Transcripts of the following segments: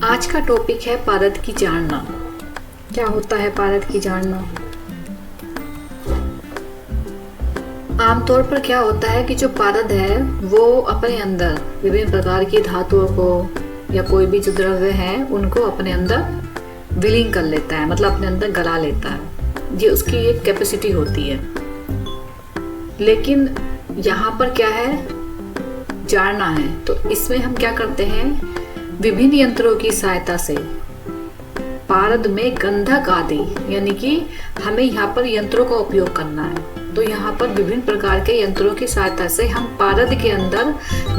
आज का टॉपिक है पारद की जाड़ना। क्या होता है पारद की जाड़ना? आमतौर पर क्या होता है कि जो पारद है वो अपने अंदर विभिन्न प्रकार की धातुओं को या कोई भी जो द्रव्य है उनको अपने अंदर विलीन कर लेता है, मतलब अपने अंदर गला लेता है। ये उसकी एक कैपेसिटी होती है। लेकिन यहाँ पर क्या है, जाड़ना है, तो इसमें हम क्या करते हैं, विभिन्न यंत्रों की सहायता से पारद में गंधक आदि, यानी कि हमें यहाँ पर यंत्रों का उपयोग करना है। तो यहाँ पर विभिन्न प्रकार के यंत्रों की सहायता से हम पारद के अंदर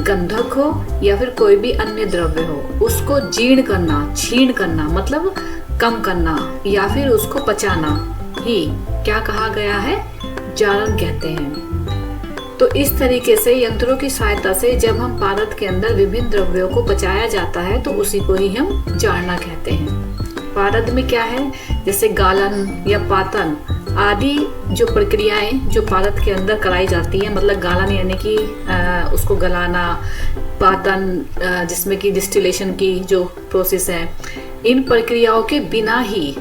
गंधक हो या फिर कोई भी अन्य द्रव्य हो उसको जीर्ण करना, छीण करना, मतलब कम करना या फिर उसको पचाना ही क्या कहा गया है, जारण कहते हैं। तो इस तरीके से यंत्रों की सहायता से जब हम पारद के अंदर विभिन्न द्रव्यों को पचाया जाता है तो उसी को ही हम जाड़ना कहते हैं। पारद में क्या है, जैसे गालन या पातन आदि जो प्रक्रियाएं जो पारद के अंदर कराई जाती हैं, मतलब गालन यानी कि उसको गलाना, पातन जिसमें कि डिस्टिलेशन की जो प्रोसेस है, इन प्रक्रियाओं के बिना ही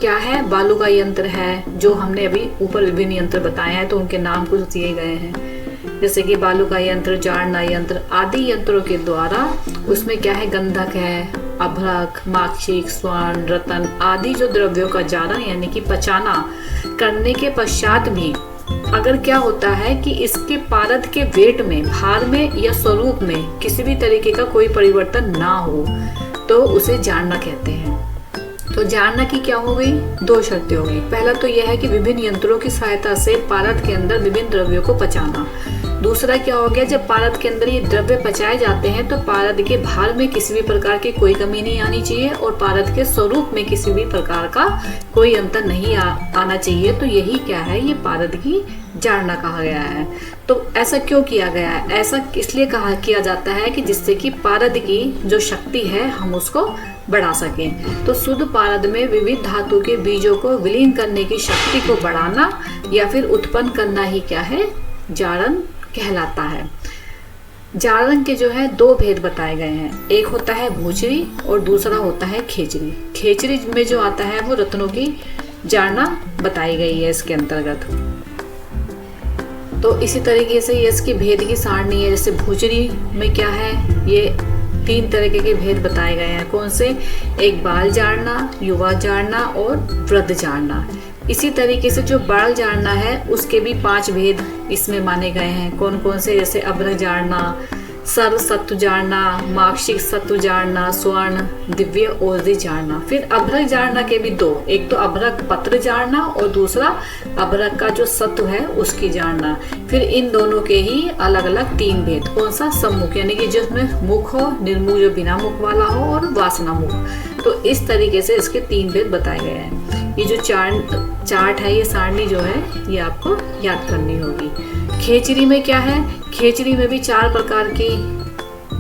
क्या है, बालू का यंत्र है। जो हमने अभी ऊपर विभिन्न यंत्र बताए हैं तो उनके नाम कुछ दिए गए हैं, जैसे कि बालू का यंत्र, जाड़ना यंत्र आदि यंत्रों के द्वारा उसमें क्या है, गंधक है, अभ्रक, माक्षिक, स्वर्ण, रतन आदि जो द्रव्यों का जारण यानी कि पचाना करने के पश्चात भी अगर क्या होता है कि इसके पारद के वेट में, भार में या स्वरूप में किसी भी तरीके का कोई परिवर्तन ना हो तो उसे जाड़ना कहते हैं। तो जाड़ना की क्या हो गई, दो शर्तें हो गई। पहला तो यह है कि विभिन्न यंत्रों की सहायता से पारद के अंदर विभिन्न द्रव्यों को पचाना। दूसरा क्या हो गया, जब पारद के अंदर ये द्रव्य पचाए जाते हैं तो पारद के भार में किसी भी प्रकार की कोई कमी नहीं आनी चाहिए और पारद के स्वरूप में किसी भी प्रकार का कोई अंतर नहीं आना चाहिए। तो यही क्या है, ये पारद की जाड़ना कहा गया है। तो ऐसा क्यों किया गया है? ऐसा इसलिए किया जाता है कि जिससे कि पारद की जो शक्ति है हम उसको बढ़ा सकें। तो शुद्ध पारद में विविध धातु के बीजों को विलीन करने की शक्ति को बढ़ाना या फिर उत्पन्न करना ही क्या है, जाड़न कहलाता है। जाड़न के जो है दो भेद बताए गए हैं, एक होता है भूचरी और दूसरा होता है खेचरी। खेचरी में जो आता है वो रत्नों की जाड़ना बताई गई है इसके अंतर्गत। तो इसी तरीके से ये इसकी भेद की सारणी है। जैसे भूचरी में क्या है, ये तीन तरीके के भेद बताए गए हैं। कौन से? एक बाल जाड़ना, युवा जाड़ना और वृद्ध जाड़ना। इसी तरीके से जो बाल जाड़ना है उसके भी 5 भेद इसमें माने गए हैं। कौन कौन से? जैसे अभ्रक जाड़ना, सर्व सत्व जाड़ना, माक्षिक सत्व जाड़ना, स्वर्ण, दिव्य औषधि जाड़ना। फिर अभ्रक जाड़ना के भी 2, एक तो अभ्रक पत्र जाड़ना और दूसरा अभ्रक का जो सत्व है उसकी जाड़ना। फिर इन दोनों के ही अलग अलग 3 भेद। कौन सा? सम्मुख, यानी कि जिसमें मुख हो, निर्मुख जो बिना मुख वाला हो, और वासना मुख। तो इस तरीके से इसके 3 भेद बताए गए हैं। ये जो चार्ट है, ये सारणी जो है ये आपको याद करनी होगी। खेचरी में क्या है, खेचरी में भी 4 प्रकार के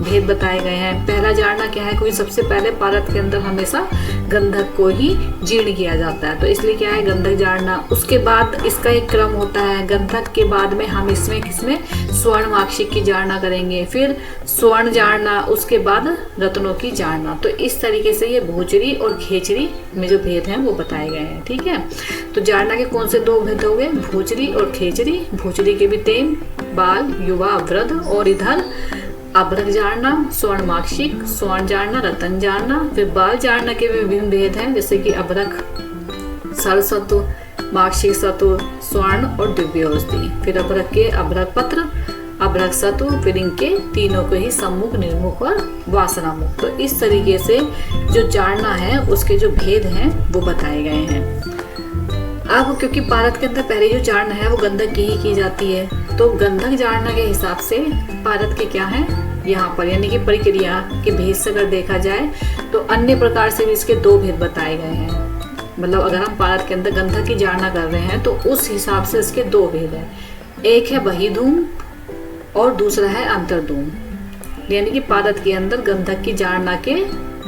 भेद बताए गए हैं। पहला जाड़ना क्या है, कोई सबसे पहले पारद के अंदर हमेशा गंधक को ही जीर्ण किया जाता है, तो इसलिए क्या है, गंधक जाड़ना। उसके बाद इसका एक क्रम होता है, गंधक के बाद में हम इसमें किसमें स्वर्ण माक्षिक की जाड़ना करेंगे, फिर स्वर्ण जाड़ना, उसके बाद रत्नों की जाड़ना। तो इस तरीके से ये भूचरी और खेचरी में जो भेद हैं वो बताए गए हैं। ठीक है, तो जाड़ना के कौन से 2 भेद हो गए, भूचरी और खेचरी। भूचरी के भी 3, बाल, युवा, वृद्ध, और इधर अभ्रक जाड़ना, स्वर्ण माक्षिक, स्वर्ण जाड़ना, रतन जाड़ना। फिर बाल जाड़ना के भी विभिन्न भेद हैं, जैसे कि अभ्रक सरसत्व, माक्षिक सत्व, स्वर्ण और दिव्य औषधि। फिर अभ्रक के अभ्रक पत्र, अभ्रक सत्व, फिर इनके तीनों को ही सम्मुख, निर्मुख और वासना मुख। तो इस तरीके से जो जाड़ना है उसके जो भेद हैं वो बताए गए हैं। अब क्योंकि पारद के अंदर पहले जो जाड़ना है वो गंधक की जाती है, तो गंधक जाड़ना के हिसाब से पारद के क्या है यहाँ पर, यानी कि प्रक्रिया के भेद से अगर देखा जाए तो अन्य प्रकार से भी इसके 2 भेद बताए गए हैं। मतलब अगर हम पारद के अंदर गंधक की जाड़ना कर रहे हैं तो उस हिसाब से इसके 2 भेद हैं। एक है बहिधूम और दूसरा है अंतरधूम, यानी कि पारद के अंदर गंधक की जाड़ना के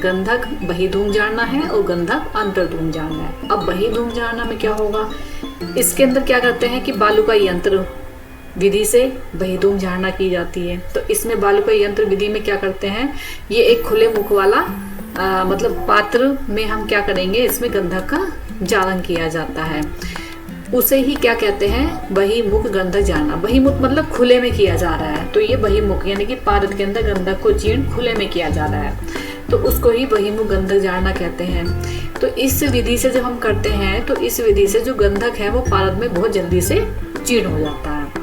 गंधक बहिधूम जाड़ना है और गंधक अंतरधूम जाड़ना है। अब बहिधूम जाड़ना में क्या होगा, इसके अंदर क्या करते हैं कि बालू का यंत्र विधि से बहिधूम जाड़ना की जाती है। तो इसमें बालू का यंत्र विधि में क्या करते हैं, ये एक खुले मुख वाला मतलब पात्र में हम क्या करेंगे, इसमें गंधक का जारण किया जाता है। उसे ही क्या कहते हैं, बहिमुख गंधक जारना। बहिमुख मतलब खुले में किया जा रहा है, तो ये बहिमुख यानी कि पारद के अंदर गंधक को जीर्ण खुले में किया जा रहा है, तो उसको ही बहिमुख गंधक जारना कहते हैं। तो इस विधि से जब हम करते हैं तो इस विधि से जो गंधक है वो पारद में बहुत जल्दी से जीर्ण हो जाता है।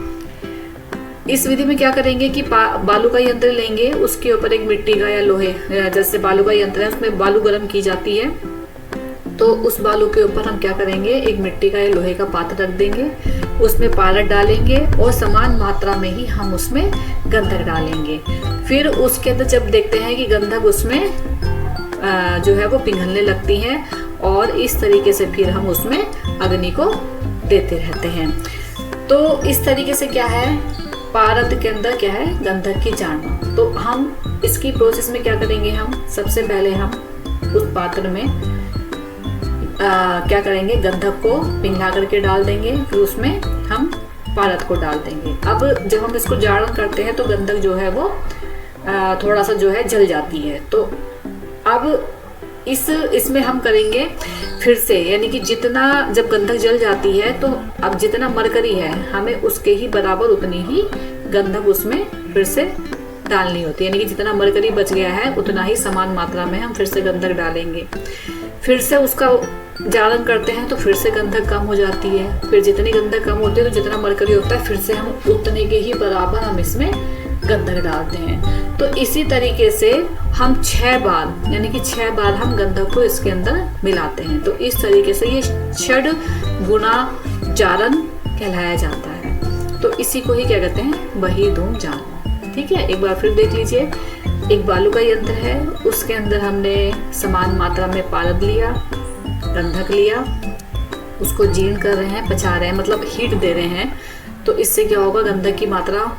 इस विधि में क्या करेंगे कि बालू का यंत्र लेंगे, उसके ऊपर एक मिट्टी का या लोहे, जैसे बालू का यंत्र है उसमें बालू गर्म की जाती है, तो उस बालू के ऊपर हम क्या करेंगे, एक मिट्टी का या लोहे का पात्र रख देंगे, उसमें पारद डालेंगे और समान मात्रा में ही हम उसमें गंधक डालेंगे। फिर उसके अंदर जब देखते हैं कि गंधक उसमें जो है वो पिघलने लगती है, और इस तरीके से फिर हम उसमें अग्नि को देते रहते हैं। तो इस तरीके से क्या है, पारद के अंदर क्या है, गंधक की जारना। तो हम इसकी प्रोसेस में क्या करेंगे, हम सबसे पहले हम उस पात्र में क्या करेंगे, गंधक को पिघला करके डाल देंगे, फिर उसमें हम पारद को डाल देंगे। अब जब हम इसको जारण करते हैं तो गंधक जो है वो थोड़ा सा जो है जल जाती है। तो अब इसमें हम करेंगे फिर से, यानी कि जितना जब गंधक जल जाती है तो अब जितना मरकरी है हमें उसके ही बराबर उतनी ही गंधक उसमें फिर से डालनी होती है, यानी कि जितना मरकरी बच गया है उतना ही समान मात्रा में हम फिर से गंधक डालेंगे। फिर से उसका जारण करते हैं तो फिर से गंधक कम हो जाती है, फिर जितनी गंधक कम होती है तो जितना मरकरी होता है फिर से हम उतने के ही बराबर हम इसमें गंधक डालते हैं। तो इसी तरीके से हम 6 बार, यानी कि 6 बार हम गंधक को इसके अंदर मिलाते हैं। तो इस तरीके से ये षड गुना जारण कहलाया जाता है। तो इसी को ही क्या कहते हैं, बही धूम जारना। ठीक है, एक बार फिर देख लीजिए। एक बालू का यंत्र है, उसके अंदर हमने समान मात्रा में पारद लिया, गंधक लिया, उसको जीर्ण कर रहे हैं, पचा रहे हैं, मतलब हीट दे रहे हैं। तो इससे क्या होगा, गंधक की मात्रा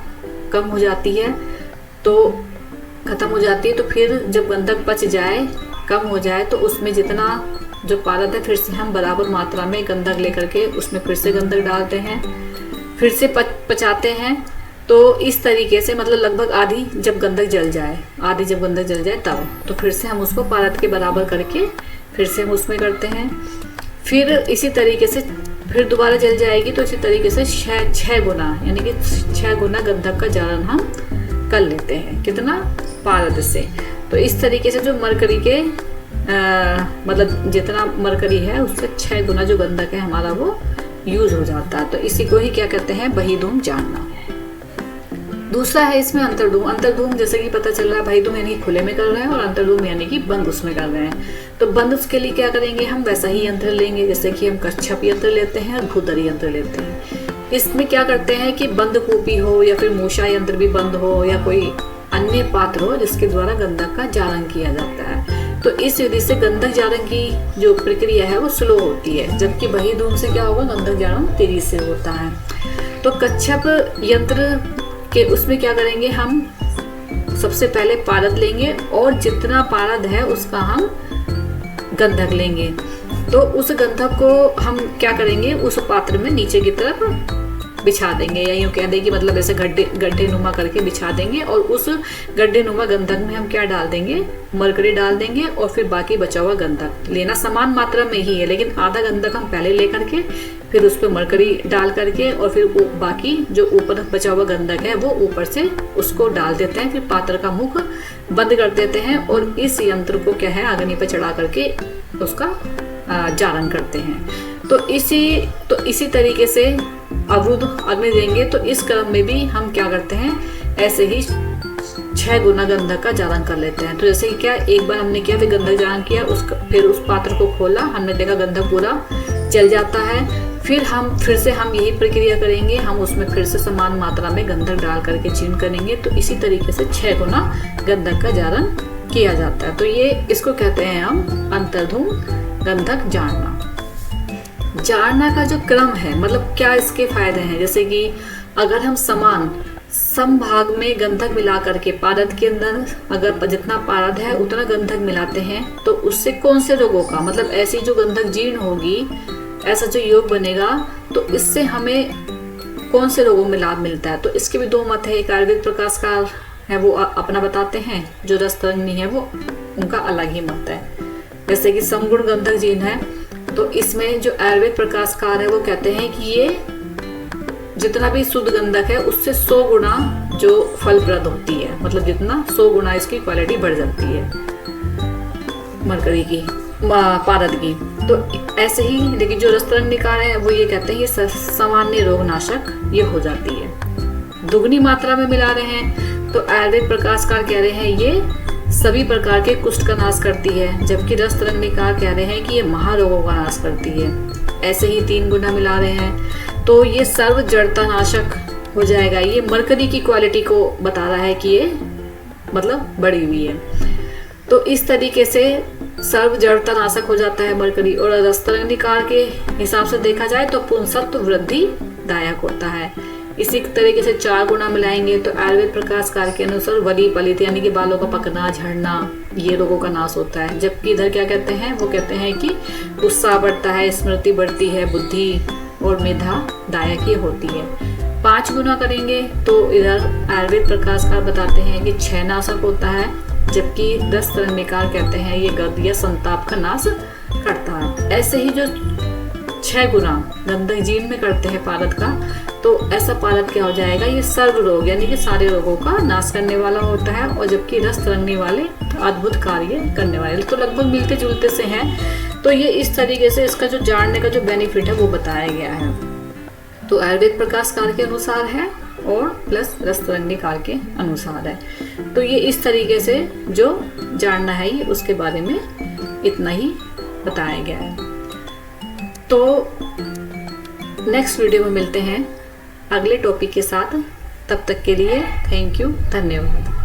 कम हो जाती है, तो खत्म हो जाती है। तो फिर जब गंधक पच जाए, कम हो जाए, तो उसमें जितना जो पारद है फिर से हम बराबर मात्रा में गंधक लेकर के उसमें फिर से गंधक डालते हैं, फिर से पचाते हैं। तो इस तरीके से मतलब लगभग आधी जब गंधक जल जाए, तब तो फिर से हम उसको पारद के बराबर करके फिर से हम उसमें करते हैं। फिर इसी तरीके से फिर दोबारा जल जाएगी, तो इसी तरीके से 6 गुना, यानी कि 6 गुना गंधक का जारण हम कर लेते हैं। कितना, पारद से। तो इस तरीके से जो मरकरी के मतलब जितना मरकरी है उससे 6 गुना जो गंधक है हमारा वो यूज हो जाता है। तो इसी को ही क्या कहते हैं, बही धूम जारना। दूसरा है इसमें अंतर्धूम। अंतर्धूम जैसे कि पता चल रहा है, बही धूम यानी खुले में कर रहे हैं और अंतर्धूम यानी कि बंद उसमें कर रहे हैं। तो बंद उसके लिए क्या करेंगे, हम वैसा ही यंत्र लेंगे जैसे कि हम कच्छप यंत्र लेते हैं और भूदरी यंत्र लेते हैं। इसमें क्या करते हैं कि बंद कूपी हो या फिर मूषा यंत्र भी बंद हो या कोई अन्य पात्र हो जिसके द्वारा गंधक का जारण किया जाता है। तो इस विधि से गंधक जारण की जो प्रक्रिया है वो स्लो होती है, जबकि बही धूम से क्या होगा, गंधक जारण तेजी से होता है। तो कच्छप यंत्र के उसमें क्या करेंगे, हम सबसे पहले पारद लेंगे और जितना पारद है उसका हम गंधक लेंगे। तो उस गंधक को हम क्या करेंगे, उस पात्र में नीचे की तरफ बिछा देंगे, या यूं कह दें कि मतलब ऐसे गड्ढे नुमा करके बिछा देंगे, और उस गड्ढे नुमा गंधक में हम क्या डाल देंगे, मरकरी डाल देंगे, और फिर बाकी बचा हुआ गंधक लेना समान मात्रा में ही है, लेकिन आधा गंधक हम पहले ले करके फिर उस पर मरकरी डाल करके और फिर बाकी जो ऊपर बचा हुआ गंधक है वो ऊपर से उसको डाल देते हैं। फिर पात्र का मुख बंद कर देते हैं और इस यंत्र को क्या है, अग्नि पर चढ़ा करके उसका जारण करते हैं। तो इसी तरीके से अवरुद्ध अग्नि देंगे। तो इस क्रम में भी हम क्या करते हैं, ऐसे ही 6 गुना गंधक का जारण कर लेते हैं। तो जैसे कि क्या, एक बार हमने किया, फिर गंधक जारण किया, फिर उस पात्र को खोला, हमने देखा गंधक पूरा जल जाता है। फिर से हम यही प्रक्रिया करेंगे, हम उसमें फिर से समान मात्रा में गंधक डाल करके चीर्ण करेंगे। तो इसी तरीके से 6 गुना गंधक का जारण किया जाता है। तो ये इसको कहते हैं हम अंतर्धूम गंधक जारना। जारना का जो क्रम है, मतलब क्या इसके फायदे हैं, जैसे कि अगर हम सम भाग में गंधक मिला करके पारद के अंदर अगर जितना पारद है उतना गंधक मिलाते हैं, तो उससे कौन से रोगों का, मतलब ऐसी जो गंधक जीर्ण होगी, ऐसा जो योग बनेगा, तो इससे हमें कौन से रोगों में लाभ मिलता है। तो इसके भी 2 मत है। एक आयुर्वेद प्रकाशकार है वो अपना बताते हैं, जो रस तरंगिणी है वो उनका अलग ही मत है। जैसे कि समगुण गंधक जीन है, तो इसमें जो आयुर्वेद प्रकाशकार है वो कहते हैं कि ये जितना भी शुद्ध गंधक है उससे 100 गुना जो फलप्रद होती है, मतलब जितना 100 गुना इसकी क्वालिटी बढ़ जाती है मरकरी की, पारद की। तो ऐसे ही लेकिन जो रसतरंग निकार है वो ये कहते हैं ये सामान्य रोग नाशक ये हो जाती है। दुगनी मात्रा में मिला रहे हैं तो आयुर्वेद प्रकाशकार कह रहे हैं ये सभी प्रकार के कुष्ठ का नाश करती है, जबकि रसतरंग निकार कह रहे हैं कि ये महारोगों का नाश करती है। ऐसे ही 3 गुना मिला रहे हैं तो ये सर्व जड़ता नाशक हो जाएगा। ये मरकरी की क्वालिटी को बता रहा है कि ये मतलब बढ़ी हुई है। तो इस तरीके से सर्व जड़ता नाशक हो जाता है मरकरी। और रसतरंग निकार के हिसाब से देखा जाए तो पुंसत्व वृद्धि दायक होता है। इसी तरीके से 4 गुना मिलाएंगे तो आयुर्वेद प्रकाशकार के अनुसार वली पलित यानी कि बालों का पकना, झड़ना, ये रोगों का नाश होता है। जबकि इधर क्या कहते हैं, वो कहते हैं कि उत्साह बढ़ता है, स्मृति बढ़ती है, बुद्धि और मेधा दायक ये होती है। 5 गुना करेंगे तो इधर आयुर्वेद प्रकाशकार बताते हैं कि 6 नाशक होता है, जबकि रसतरंग निकार कहते हैं ये गर्द या संताप का नाश करता है। ऐसे ही जो 6 गुना गंधक जीन में करते हैं पारद का, तो ऐसा पारद क्या हो जाएगा, ये सर्व रोग यानी कि सारे रोगों का नाश करने वाला होता है। और जबकि रस तरंगने वाले अद्भुत कार्य करने वाले, तो लगभग मिलते जुलते से हैं। तो ये इस तरीके से इसका जो जानने का जो बेनिफिट है वो बताया गया है। तो आयुर्वेद प्रकाशकार के अनुसार है और प्लस रसतरंग निकार के अनुसार है। तो ये इस तरीके से जो जानना है ये उसके बारे में इतना ही बताया गया है। तो नेक्स्ट वीडियो में मिलते हैं अगले टॉपिक के साथ। तब तक के लिए थैंक यू, धन्यवाद।